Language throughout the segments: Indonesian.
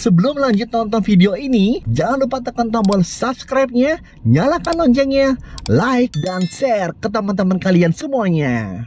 Sebelum lanjut nonton video ini, jangan lupa tekan tombol subscribe-nya, nyalakan loncengnya, like dan share ke teman-teman kalian semuanya.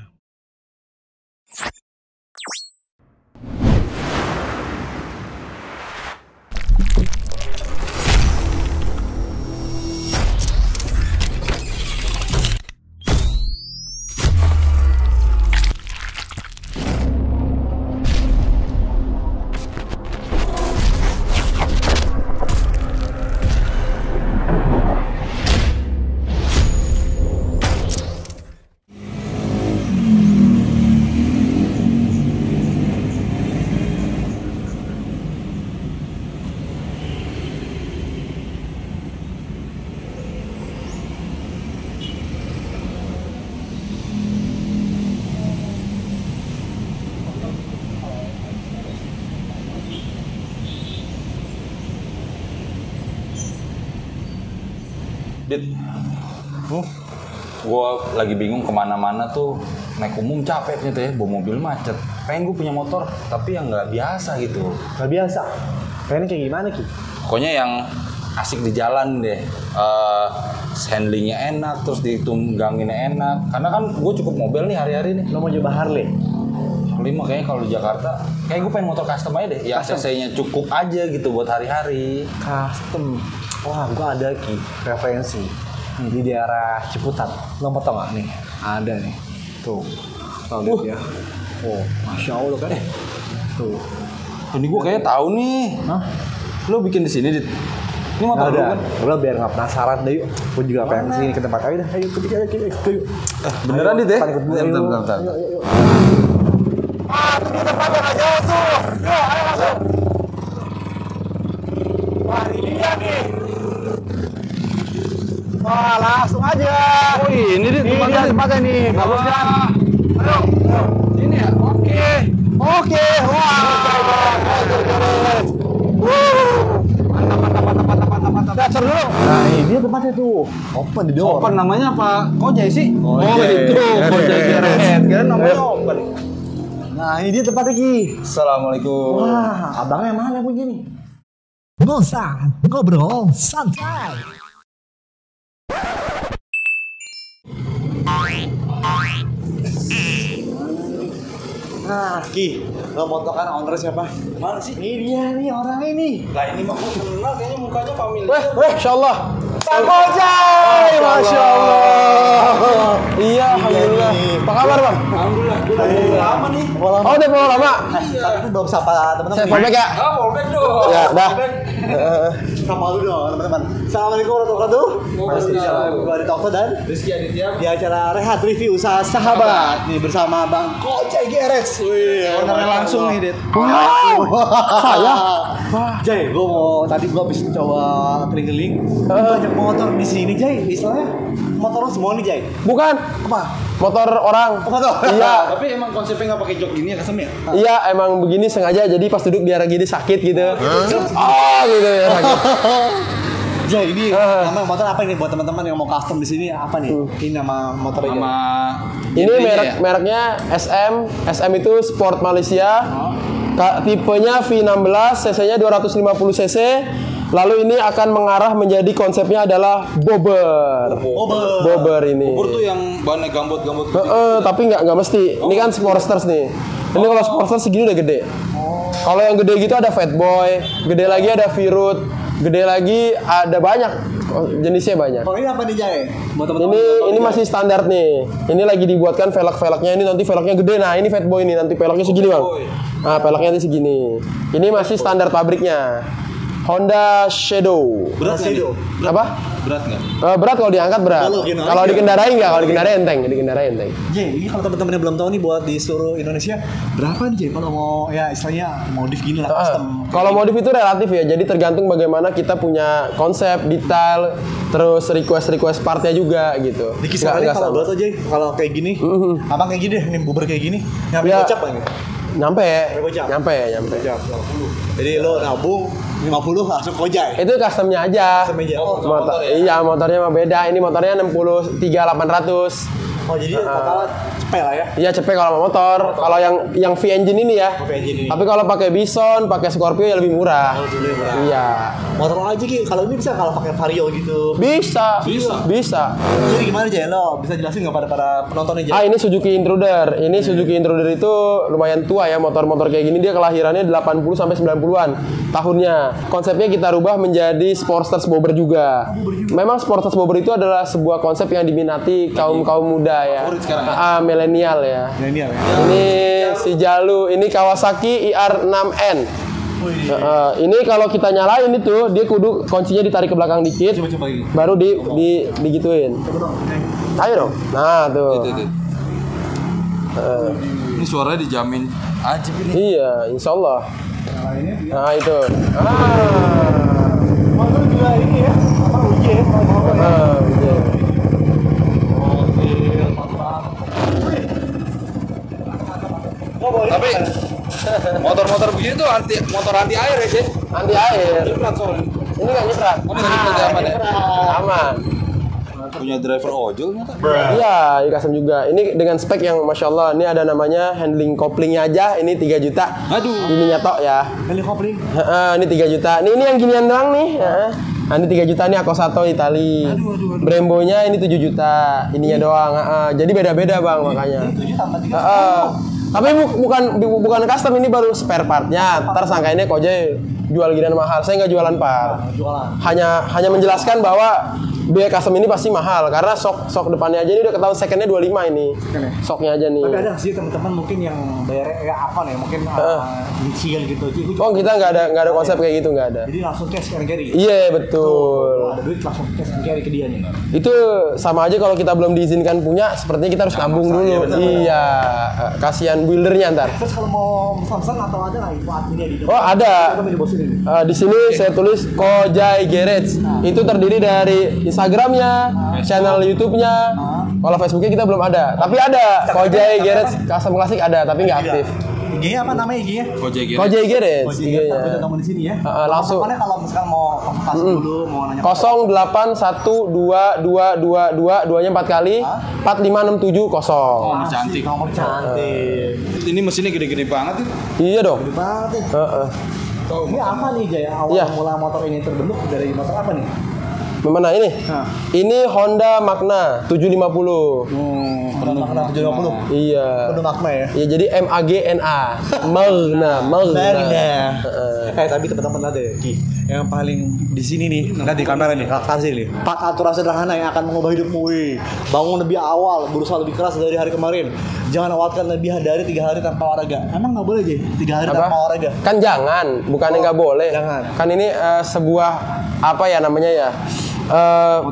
Dit, gue lagi bingung kemana-mana tuh naik umum capek gitu ya, bawa mobil macet. Pengen gue punya motor, tapi yang nggak biasa gitu. Gak biasa? Pengen kayak gimana Ki? Pokoknya yang asik di jalan deh. Handlingnya enak, terus ditungganginnya enak. Karena kan gue cukup mobil nih hari-hari nih. Lo mau coba Harley? Harley mah kayaknya kalau di Jakarta, kayak gue pengen motor custom aja deh. Ya CC-nya cukup aja gitu buat hari-hari. Custom? Wah, gua ada Ki, referensi di daerah Ciputat. Lo mau tau gak nih? Ada nih. Tuh, tau lihat ya. Oh, Masya Allah kan? Tuh. Ini gue kayaknya tahu nih. Hah? Lo bikin di sini, Dit? Ini motor lo kan? Lo biar gak penasaran deh yuk. Gue juga pengen kesini ke tempat ayo dah. Ayo ikut yuk. Beneran, Dit ya? Bentar. Ah, di depannya nggak jauh tuh. Yuk, ayo masuk. Wah, ini dia nih. Wah, langsung aja. Oh ini dia Tempatnya nih. Bagus kan? Ayo. Ini ya? Oke. Wah. Mantap. Dasar dulu. Nah, ini dia tempatnya tuh. Open di door. Open namanya apa? Kojai sih? Kojai. Itu Kojai Keret. Kan namanya open. Nah, ini dia tempatnya Ki. Assalamualaikum. Wah, abangnya mana punya nih? Bosan ngobrol santai. Nah, Ki, lo mau tau kan owner siapa? Mana sih? Ini dia nih orang ini. Lah ini mah gue kenal kayaknya mukanya familiar. Masya Allah. Bang Kojai, Masya Allah. Iya, alhamdulillah. Apa kabar Bang? Alhamdulillah. Gue udah lama nih. Oh, udah mau lama? Iya. Tapi belum sapa teman-teman. Saya fallback ya? Ah, fallback dong. Ya, dah. Fallback. Sapa dulu dong teman-teman. Assalamualaikum warahmatullahi wabarakatuh. Waalaikumsalam. Gue di Tokto dan Rizky Aditya. di acara Rehat Review Usaha Sahabat nih bersama Bang Kojai GRX. Wih, Ownernya langsung nih, Dit. Wow. Saya. Jai, tadi gue habis coba keliling. Banyak motor di sini, Jai. Istilahnya motor lo semua nih, Jai. Bukan, Apa? motor orang. Motor. Iya, Tapi emang konsepnya nggak pakai jok gini ya, kesem ya? iya emang begini sengaja. Jadi pas duduk di arah gini sakit gitu. Oh gitu ya. Sakit. Jai, ini nama motor apa ini buat teman-teman yang mau custom di sini apa nih? Ini nama motornya. Sama Ini genrenya ya? mereknya SM. SM itu Sport Malaysia. Tipenya V16, cc-nya 250 cc. Lalu ini akan mengarah menjadi konsepnya adalah bobber. Bobber ini. Bubur tuh yang bahannya gambut-gambut gitu. Tapi nggak mesti. Ini kan Sportsters nih. Ini kalau Sportsters segini udah gede. Kalau yang gede gitu ada Fatboy, gede lagi ada Virut, gede lagi ada banyak. Jenisnya banyak. Oh, ini apa nih, Jai? Buat teman-teman. Ini masih standar nih. Ini lagi dibuatkan velg-velgnya, ini nanti velgnya gede. Nah, ini Fatboy ini nanti velgnya segini, Bang. Nah, velgnya nanti segini. Ini masih standar pabriknya. Honda Shadow. Berat nggak nih? Apa? Berat nggak? Berat kalau diangkat berat. Kalau dikendarain enggak, kalau dikendarain enteng, dikendarain enteng. Jay, ini kalau teman-teman yang belum tahu nih buat di seluruh Indonesia berapa nih Jay kalau mau ya istilahnya modif gini lah custom. Kalau modif itu relatif ya, jadi tergantung bagaimana kita punya konsep, detail, terus request partnya juga gitu. Di kisarannya Nggak kalau sama. buat Jay, kalau kayak gini, abang kayak gini deh, nih bubur kayak gini, nyampe Ya. gocap nggak ini? Nyampe. Gocap. Nyampe. Gocap 50. Jadi lo nabung 50 langsung Kojai. Itu customnya aja. Custom aja. Oh, Iya, motornya mah beda. Ini motornya 63 800. Oh jadi total cepet lah ya. Iya cepet kalau sama motor. Kalau yang V engine ini ya. V engine ini. Tapi kalau pakai Bison, pakai Scorpio ya lebih murah. Lebih murah. Iya. Motor aja Ki, kalau ini bisa kalau pakai Vario gitu. Bisa. Jadi gimana aja lo? Bisa jelasin nggak pada penonton aja? Ini Suzuki Intruder. Ini Suzuki Intruder itu lumayan tua ya, motor-motor kayak gini dia kelahirannya 80 sampai 90-an tahunnya. Konsepnya kita rubah menjadi Sportster Bobber juga. Memang Sportster Bobber itu adalah sebuah konsep yang diminati kaum muda ya. Milenial ya. Milenial ya. Ini si Jalu, ini Kawasaki IR6N. Ini kalau kita nyalain itu dia kudu kuncinya ditarik ke belakang dikit, Coba ini. baru digituin. Ayo dong. Nah tuh. Itu. Ini suaranya dijamin ajib ini. Iya, insya Allah. Nah itu. Motor juga ini ya, apa UJ ya? UJ. Tapi motor-motor begini tuh motor anti air ya, Cek? Anti air. Ini nggak nyiprat. aman ya? Aman. Punya driver ojol nggak? Iya, custom juga. Ini dengan spek yang masya Allah. Ini ada namanya handling couplingnya aja. Ini 3 juta. Aduh. Ininya tok ya. Handling kopling. Ini 3 juta. Ini yang ginian doang nih. Nah, ini 3 juta nih Akosato Itali. Brembonya ini 7 juta. Ininya doang. Jadi beda-beda bang makanya. 7 tambah 3. Tapi bukan custom, ini baru spare partnya. Ntar sangkainnya Kojai jual ginian mahal. Saya nggak jualan part. Jualan. Hanya menjelaskan bahwa biaya custom ini pasti mahal karena sok depannya aja ini udah ketahuan secondnya 25 ini. Soknya aja nih. Tapi ada nggak sih teman-teman mungkin yang bayarnya apa nih? Mungkin nyicil gitu. Oh kita nggak ada konsep kayak gitu, nggak ada. Jadi langsung cash and carry. Iya betul. Ada duit langsung cash and carry ke dia nih. Itu sama aja kalau kita belum diizinkan punya, sepertinya kita harus nabung dulu. Iya, kasihan buildernya ntar. Terus kalau mau pesan atau ada nggak info adminnya di Oh ada. Kami di bawah sini. Di sini saya tulis Kojai Garage. Itu terdiri dari Instagramnya, channel YouTube-nya. Kalau Facebooknya kita belum ada, tapi ada Kojai Garage Custom Classic ada, tapi nggak aktif. IG-nya apa namanya IG-nya? Kojai Garage. IG-nya. Tapi ketemu di sini ya. Langsung. Pokoknya kalau misalkan mau konsultasi dulu, mau nanya 0812222 nya 4 kali 45670. Nomor cantik. nomor cantik. Ini mesinnya gede-gede banget tuh. Iya dong. Gede banget nih. Ini apa nih Jaya? Awal Iya. mula motor ini terbentuk dari motor apa nih? Mana ini? Ini Honda Magna 750. Magna 750. Iya. Penuh makna ya. Iya jadi MAGNA. Magna. Tapi teman-teman ada ya, Ki. Yang paling di sini nih, lihat di kamera nih, kasih nih. 4 aturan sederhana yang akan mengubah hidupmu. Wih. Bangun lebih awal, berusaha lebih keras dari hari kemarin. Jangan lewatkan lebih dari 3 hari tanpa olahraga. Emang nggak boleh Ji? 3 hari tanpa olahraga. Kan jangan, bukannya nggak boleh. Jangan. Kan ini sebuah apa ya namanya ya?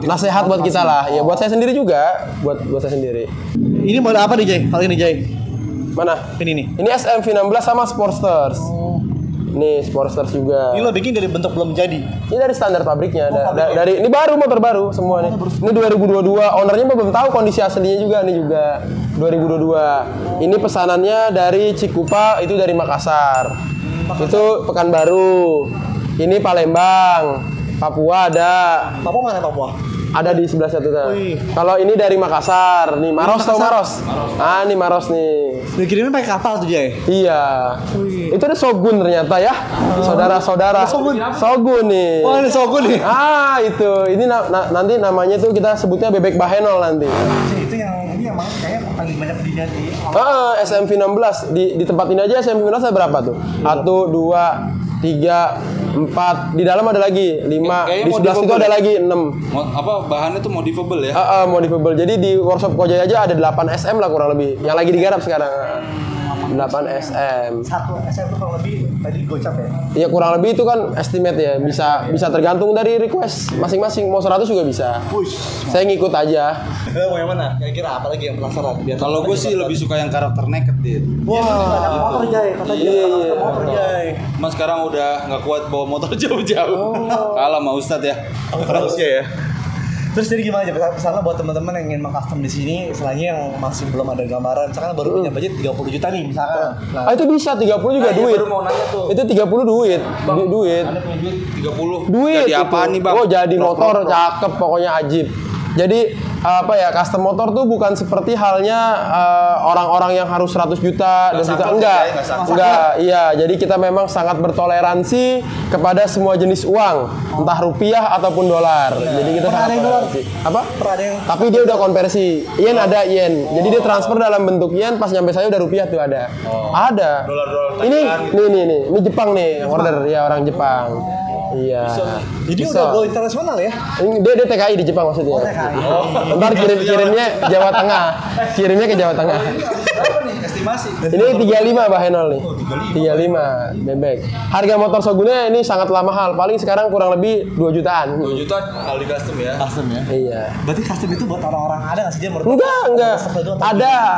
Nasihat buat kita lah. Ya buat saya sendiri juga, buat saya sendiri. Ini model apa nih Jay? Kali ini Jay? Mana? Ini nih. Ini SM V16 sama Sportsters. Ini Sportsters juga. Ini lo bikin dari bentuk belum jadi. Ini dari standar pabriknya. Dari ini baru motor baru semua nih. Ini 2022. Ownernya belum tahu kondisi aslinya juga. Ini juga 2022. Ini pesanannya dari Cikupa, itu dari Makassar. Itu Pekanbaru. Ini Palembang. Papua ada. Papua mana Papua? Ada di sebelah satu tuh. Wih. Kalau ini dari Makassar. Nih Maros tau Maros? Ini Maros nih. Dikirimnya pakai kapal tuh Jay. Iya. Itu ada Shogun ternyata ya. Saudara-saudara. Shogun nih. Oh ini Shogun nih. Itu. Ini nanti namanya tuh kita sebutnya bebek Bahenol nanti. Itu yang ini emang kayak paling banyak dilihat di SMV 16 di tempat ini aja SMV 16 ada berapa tuh? 1 2 3 4 di dalam ada lagi 5 di sebelah situ ada lagi 6. Bahannya tuh modifable ya? Modifable. Jadi di workshop Kojai aja ada 8 SM lah kurang lebih. Yang lagi digarap sekarang. 8 SM. 1 SM itu kurang lebih tadi gocap ya? Iya kurang lebih itu kan estimate ya. Bisa tergantung dari request masing-masing. Mau 100 juga bisa. Saya ngikut aja. Mau yang mana? Kira-kira apa lagi yang penasaran? Kalau gue sih lebih suka yang karakter naked dia. Wah, motor Jay, katanya motor Jay. Mas sekarang udah nggak kuat bawa motor jauh-jauh. Kalah sama Ustadz ya. Harusnya ya. Terus jadi gimana aja misalnya buat teman-teman yang ingin meng-custom di sini, selainnya yang masih belum ada gambaran, misalkan baru punya budget 30 juta nih misalkan. Itu bisa 30 juga duit. Baru mau nanya tuh. Itu 30 duit. Duit. Anda punya duit 30. Duit. Jadi apa nih bang? Oh jadi motor cakep pokoknya ajib. Jadi custom motor tuh bukan seperti halnya orang-orang yang harus 100 juta dan juta enggak. Iya, jadi kita memang sangat bertoleransi kepada semua jenis uang, entah rupiah ataupun dolar. Jadi kita sangat toleransi. Apa? Tapi dia udah konversi. Yen ada yen. Jadi dia transfer dalam bentuk yen, pas nyampe saya udah rupiah tuh ada. Ada. Ini Jepang nih yang order ya, orang Jepang. Iya. Jadi udah go internasional ya? Dia TKI di Jepang maksudnya. Ntar kirimnya Jawa Tengah. Kirimnya ke Jawa Tengah. Estimasi. Ini 35 Mbak Henol nih. 35 bebek. Harga motor Shogunnya ini sangatlah mahal. Paling sekarang kurang lebih 2 jutaan. 2 juta kali custom ya. Custom ya? Iya. Berarti custom itu buat orang-orang ada nggak sih dia menurut? Enggak.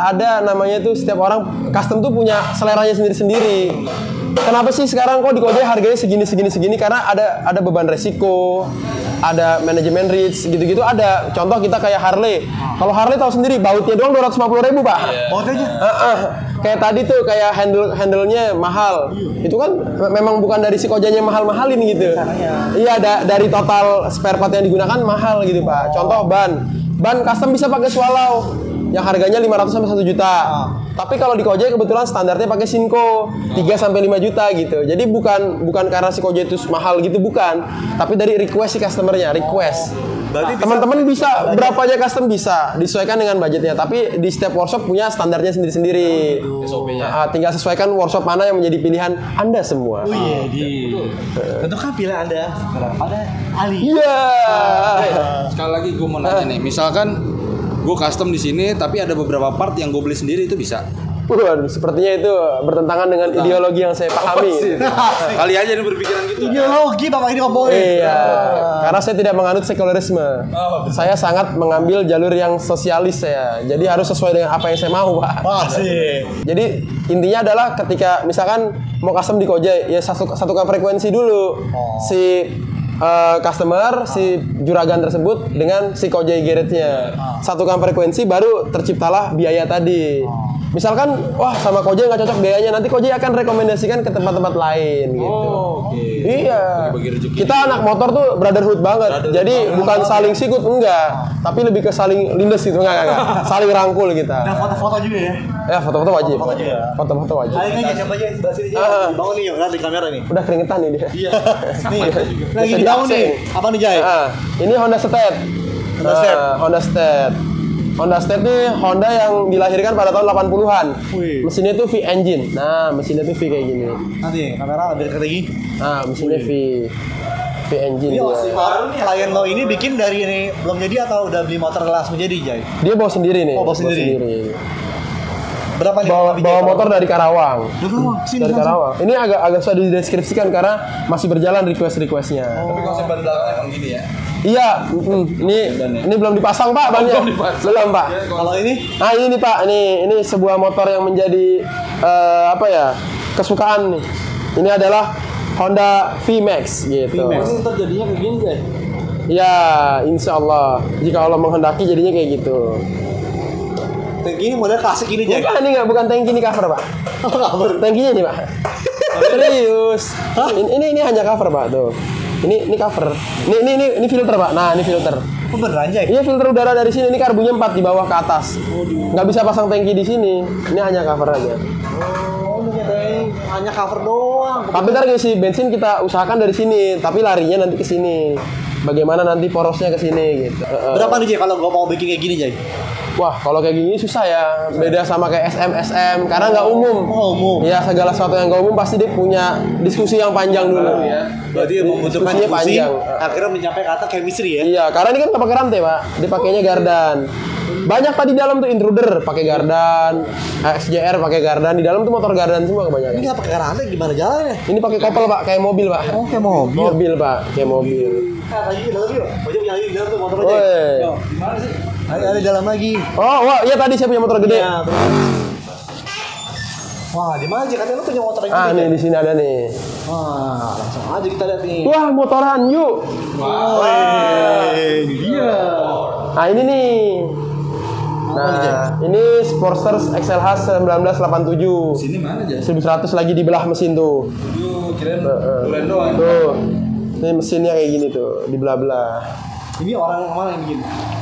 Ada namanya tuh, setiap orang custom tuh punya seleranya sendiri-sendiri. Kenapa sih sekarang kok di Gojek harganya segini? Karena ada beban resiko, ada manajemen risk, gitu-gitu ada. Contoh kita kayak Harley. Kalau Harley tahu sendiri, bautnya doang 250.000 Pak. Bautnya? Kayak tadi tuh kayak handle-nya mahal. Itu kan memang bukan dari si Kojanya mahal-mahalin gitu. Iya, dari total spare part yang digunakan mahal gitu Pak. Contoh ban custom bisa pakai Swallow yang harganya 500 sampai 1 juta. Tapi kalau di Kojek kebetulan standarnya pakai Shinko 3 sampai 5 juta gitu. Jadi bukan karena si Kojek itu mahal gitu, bukan. Tapi dari request si customernya, request. Teman-teman bisa berapa aja custom bisa, disesuaikan dengan budgetnya. Tapi di setiap workshop punya standarnya sendiri-sendiri. Tinggal sesuaikan workshop mana yang menjadi pilihan Anda semua. Tentu kan pilihan Anda pada Ali. Iya. Sekali lagi gue mau nanya nih, misalkan gue custom di sini, tapi ada beberapa part yang gue beli sendiri, itu bisa? Waduh, sepertinya itu bertentangan dengan ideologi yang saya pahami. Kali aja nih berpikiran gitu. Ideologi Bapak ini ngomongin. Iya, karena saya tidak menganut sekularisme. Saya sangat mengambil jalur yang sosialis saya. Jadi harus sesuai dengan apa yang saya mau, Pak. Sih. Jadi intinya adalah ketika misalkan mau custom di Kojek, ya satukan frekuensi dulu. Si customer, si juragan tersebut dengan si Kojek garage-nya. Satukan frekuensi, baru terciptalah biaya tadi. Misalkan, wah sama Kojek nggak cocok biayanya, nanti Kojek akan rekomendasikan ke tempat-tempat lain gitu. Iya. Kita anak motor tuh brotherhood banget. Jadi bukan saling sikut, enggak. Tapi lebih ke saling lindes gitu, enggak. Saling rangkul kita. Nah, foto-foto juga ya? Ya, foto-foto wajib. Foto-foto wajib. Ayo aja, coba aja sebelah sini aja. Bangun nih, lihat di kamera nih. Udah keringetan nih dia. Iya. Nih, lagi dibangun nih. Apa nih, Jay? Ini Honda Stead. Honda Stead nih Honda yang dilahirkan pada tahun 80-an. Mesinnya tuh V engine. Nah, mesinnya tuh V kayak gini. Nanti kamera lebih dekat lagi. Nah, mesinnya V engine. Iya, klien lo ini bikin dari ini belum jadi atau udah beli motor langsung jadi, Jay? Dia bawa sendiri nih. Bawa sendiri. Berapa nih? Bawa motor dari Karawang. Dari Karawang. Ini agak susah dideskripsikan karena masih berjalan request-nya. Tapi konsep ban belakangnya emang gini ya? Iya, ini belum dipasang Pak bannya. Belum Pak. Kalau ini? Nah ini nih Pak, ini sebuah motor yang menjadi kesukaan nih. Ini adalah Honda V-Max gitu. Ini terjadinya kayak gini, Jay? Ya, insya Allah. Jika Allah menghendaki jadinya kayak gitu. Tanki ini model klasik ini, Jay? Bukan tanki, ini cover Pak. Cover? Tankinya nih Pak. Serius. Ini hanya cover Pak tuh. Ini cover. Ini filter Pak. Nah, ini filter. Oh, beneran, Jay? Ini filter udara dari sini. Ini karbunya 4 di bawah ke atas. Nggak bisa pasang tangki di sini. Ini hanya cover aja. Hanya cover doang. Tapi ntar ngisi bensin kita usahakan dari sini. Tapi larinya nanti ke sini. Bagaimana nanti porosnya ke sini gitu. Berapa nih, Jay, kalau gua mau bikin kayak gini, Jay? Wah, kalau kayak gini susah ya. Beda sama kayak SM karena nggak umum. Oh, umum. Ya, segala sesuatu yang nggak umum pasti dia punya diskusi yang panjang dulu ya. Berarti membutuhkan Diskusinya diskusi, panjang. akhirnya mencapai kata chemistry ya? Iya, karena ini kan nggak pakai rantai Pak. Dia pakainya gardan. Banyak tadi dalam tuh intruder pakai gardan, XJR pakai gardan. Di dalam tuh motor gardan semua kebanyakan. Ini nggak pakai rantai, gimana jalannya? Ini pakai kopel Pak, kayak mobil Pak. Oh, kayak mobil. Mobil Pak, kayak mobil. Lagi di dalam yuk. Bajak yang lagi di dalam tuh motor aja. Woi. Gimana sih? Ada di dalam lagi. Oh, wah, iya tadi saya punya motor gede. Iya, wah, di mana aja? Katanya lu punya motor yang gede. Nih di sini ada nih. Wah, langsung aja kita lihat nih. Wah, motoran yuk. Ini dia. Nah, ini nih. Nah, ini Sportster XLH 1987. Sini mana aja? 1100 lagi dibelah mesin tuh. Kirain tulen doang. Tuh. Ini mesinnya kayak gini tuh, dibelah-belah. Ini orang mana yang bikin?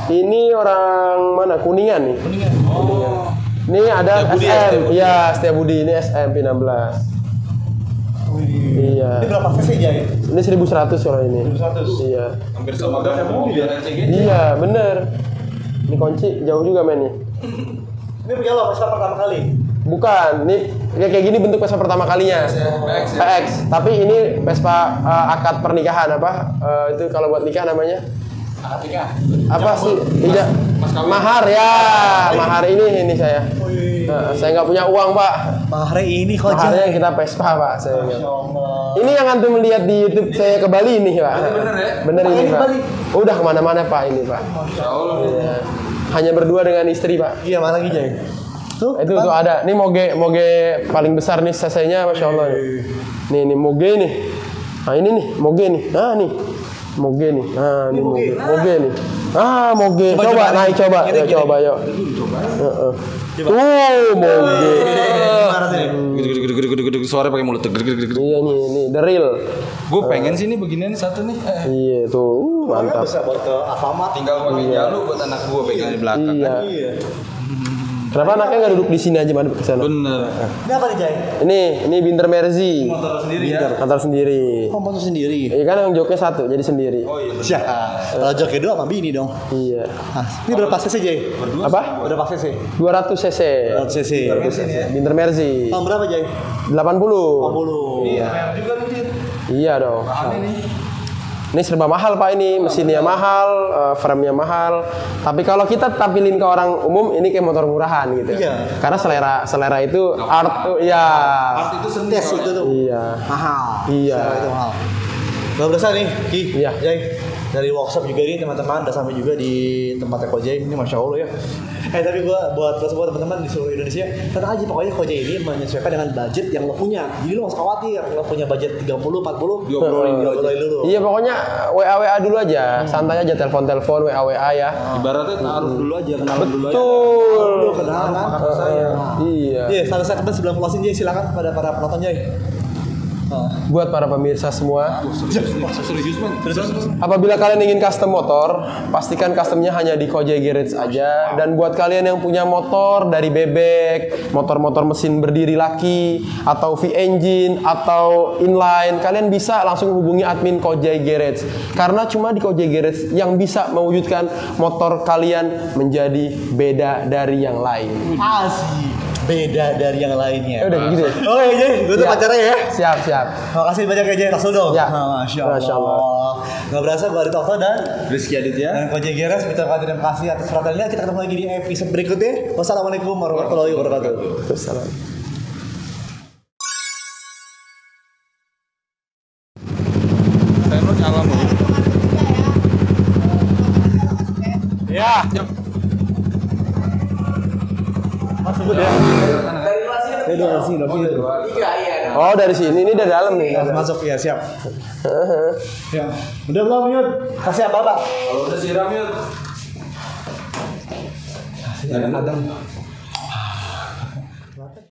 Ini orang mana? Kuningan nih. Kuningan. Oh. Ini ada Setiabudi, SM. Iya, Setiabudi ini SM P16. Iya. Ini berapa cc aja ya? Ini 1100 kalau ini. 1100. Iya. Hampir sama dengan mobil ya. Iya, bener. Ini kunci jauh juga mainnya. Ini punya lo Vespa pertama kali? Bukan, ini kayak gini bentuk Vespa pertama kalinya. PX. Tapi ini Vespa akad pernikahan apa? Itu kalau buat nikah namanya? Akad nikah. Apa sih? Tidak. Mahar ya. Mahar ini saya. Saya nggak punya uang, Pak. Mahar ini kok Maharnya kita Vespa, Pak. Saya ingat. Allah. Ini yang antum lihat di YouTube saya ke Bali ini, Pak. Bener ya? Bener ini, Ke Pak. Bali? Udah kemana-mana, Pak, ini, Pak. Masya Allah. Iya. Hanya berdua dengan istri, Pak. Iya, mana lagi Jay? Tuh, Itu tuh ada. Ini moge paling besar nih cc-nya, Masya Allah. Nih moge nih. Nah ini nih moge nih. Nah nih moge nih. Nah ini moge nih. Ah moge. Coba naik coba. Ya coba yuk. Moge. Gede suara pakai mulut. Iya nih the real. Gue pengen sih nih beginian satu nih. Iya tuh mantap. bisa buat ke Alfamart. Tinggal pakai jalu buat anak gue pegang di belakang. Iya. Iya. Kenapa anaknya nggak duduk di sini aja, madep ke sana? Bener. Ini apa nih Jay? Ini Binder Mercy. Motor sendiri ya? Kantor sendiri. Oh, motor sendiri. Iya kan yang joknya satu, jadi sendiri. Oh iya. Ya, kalau jok kedua sama bini dong. Iya. Nah, ini berapa cc Jay? Apa? Berapa cc? 200 cc. 200 cc. Binder Mercy. Tahun berapa Jay? 80. 40. Iya. Iya dong. Ini serba mahal Pak ini, mesinnya mahal, frame-nya mahal. Tapi kalau kita tampilin ke orang umum ini kayak motor murahan gitu. Iya. Karena selera itu art ya. Art itu seni. Tes itu tuh. Iya. Mahal. Iya. Secara itu mahal. Gak berasa nih, Ki. Iya. Jay. Dari workshop juga nih teman-teman udah sampai juga di tempatnya Kojay. Ini Masya Allah ya. Tapi gua buat teman-teman di seluruh Indonesia, tenang aja pokoknya Kojay ini menyesuaikan dengan budget yang lo punya. Jadi lo gak usah khawatir, lo punya budget 30, 40, diobrolin dulu. Iya pokoknya WA dulu aja, santai aja telepon WA ya. Ibaratnya taruh dulu aja, kenalan dulu aja. Betul. Lo kenalan. Iya. Iya, satu segmen sebelum closing Jay, silakan pada para penonton Jay. Buat para pemirsa semua, Serius man. apabila kalian ingin custom motor, pastikan customnya hanya di Kojay Garage aja. Dan buat kalian yang punya motor dari bebek, motor-motor mesin berdiri laki, atau V-engine, atau inline, kalian bisa langsung hubungi admin Kojay Garage. Karena cuma di Kojay Garage yang bisa mewujudkan motor kalian menjadi beda dari yang lain. Asik. Beda dari yang lainnya. Udah gitu ya? Oh iya Jay, gue tuh Siap. pacarnya ya. Siap. Makasih banyak ya Jay, langsung dong. Ya. Masya Allah. Gak berasa gue Adit Okto dan Rizky Aditya. dan Kojay Garage. Terima kasih atas perhatiannya. Kita ketemu lagi di episode berikutnya. Wassalamualaikum warahmatullahi wabarakatuh. Salam. Tenor nyala mau. Ya. Masuk gue ya. Dari sini. Oh dari sini, ini dari dalam nih. Masuk ya, siap. Ya. Udah belum Yud? Kasih apa-apa? Kalau udah siram yuk. Ada